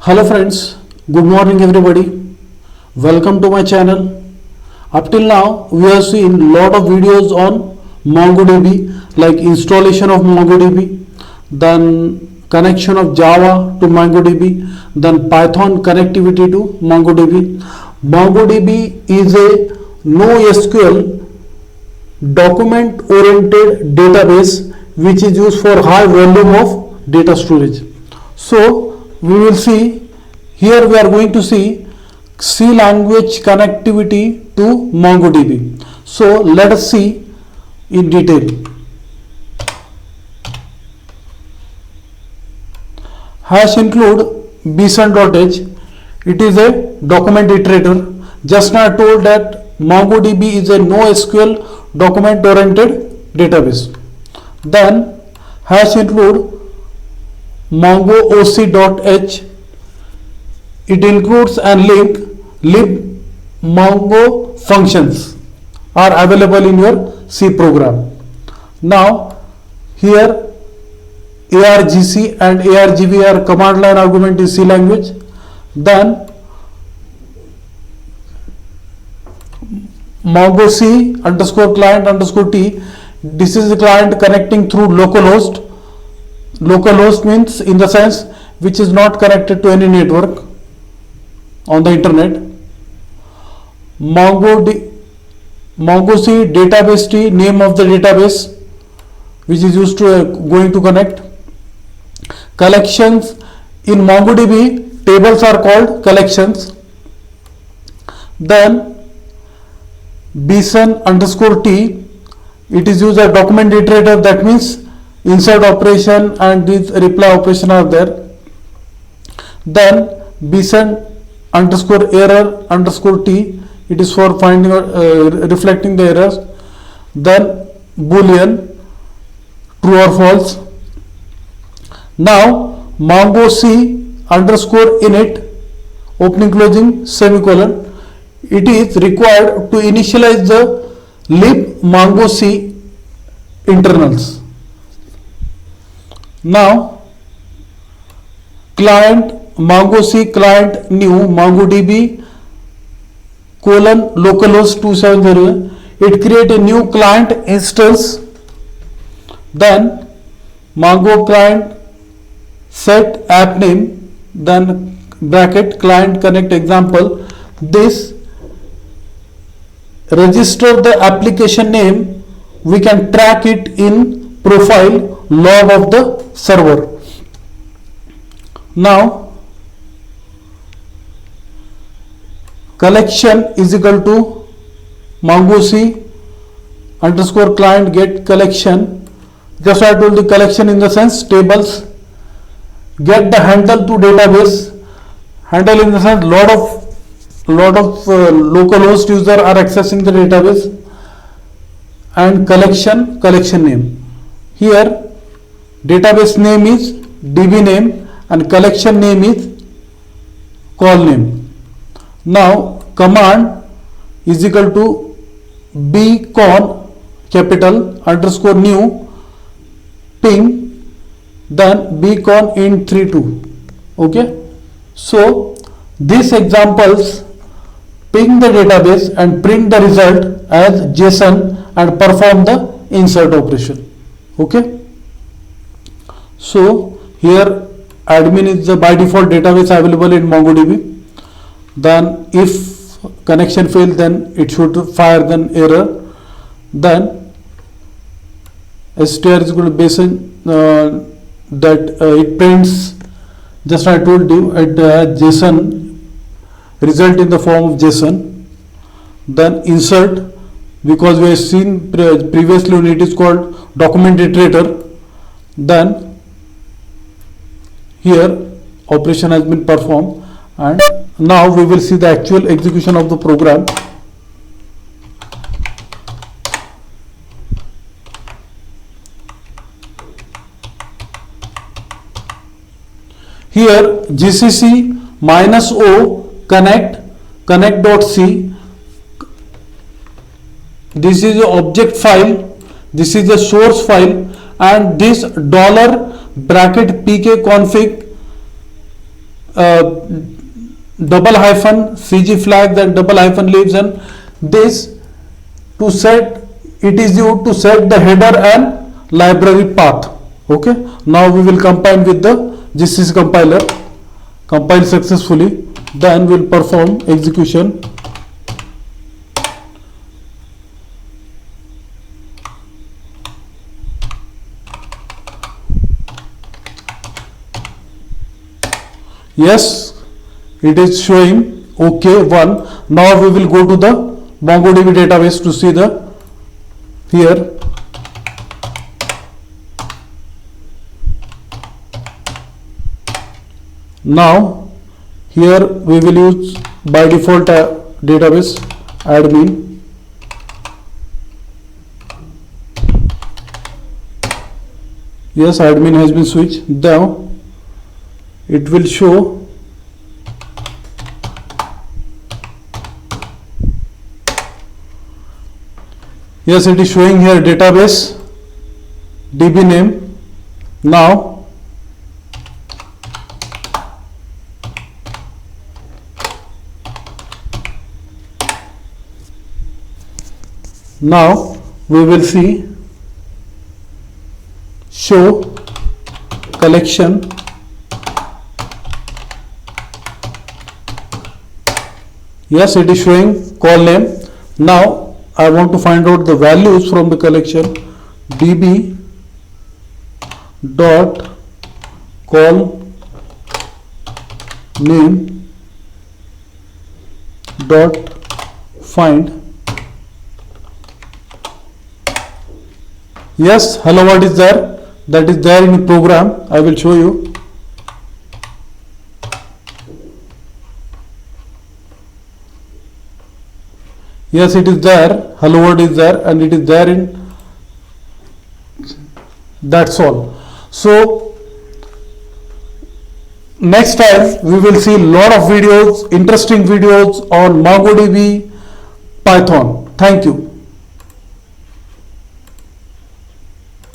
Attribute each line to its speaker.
Speaker 1: Hello friends, good morning everybody. Welcome to my channel. Up till now we have seen lot of videos on MongoDB, like installation of MongoDB, then connection of Java to MongoDB, then Python connectivity to MongoDB. MongoDB is a NoSQL document oriented database which is used for high volume of data storage. So we will see here, we are going to see C language connectivity to MongoDB. So let us see in detail. Hash include bson.h. It is a document iterator. Just now I told that MongoDB is a NoSQL document oriented database. Then hash include mongo.oc.h. It includes and lib mongo functions are available in your C program. Now here argc and argv are command line argument in C language. Then mongo c underscore client underscore t, this is the client connecting through localhost. Localhost means in the sense which is not connected to any network on the internet. Mongo c database t, name of the database which is used to going to connect. Collections in MongoDB, tables are called collections. Then bson underscore t, it is used as document iterator, that means insert operation and this reply operation are there. Then bson underscore error underscore t, it is for finding reflecting the errors. Then boolean true or false. Now mongo c underscore init opening closing semicolon, it is required to initialize the lib mongo c internals. Now client mongo c client new MongoDB colon localhost 270, it create a new client instance. Then mongo client set app name, then bracket client connect example, this register the application name, we can track it in profile log of the server. Now collection is equal to mongo c underscore client get collection. Just I told the collection in the sense tables. Get the handle to database. Handle in the sense lot of localhost user are accessing the database. And collection name. Here database name is db name and collection name is call name. Now command is equal to bcon capital underscore new ping, then bcon int 32. Okay, so these examples ping the database and print the result as JSON and perform the insert operation. Okay, so here admin is the by default database available in MongoDB. Then if connection failed, then it should fire an error. Then str is equal to bson that it prints, just I told you, it JSON result in the form of JSON. Then insert, because we have seen previously it is called document iterator. Then here operation has been performed, and now we will see the actual execution of the program. Here gcc -o connect.c, this is the object file, this is the source file, and this $pk config double hyphen CG flag, then double hyphen leaves, and this to set, it is you to set the header and library path. Okay, now we will compile with the GCC compiler, compile successfully, then we'll perform execution. Yes, it is showing okay 1. Now we will go to the MongoDB database to see the here. Now here we will use by default database admin. Yes, admin has been switched. Now it will show yes, it is showing here database DB name. Now we will see show collection. Yes, it is showing call name. Now I want to find out the values from the collection. DB dot call name dot find. Yes, hello world is there, that is there in the program. I will show you. Yes, it is there, hello world is there, and it is there in, that's all. So next time we will see lot of videos, interesting videos on MongoDB Python. Thank you.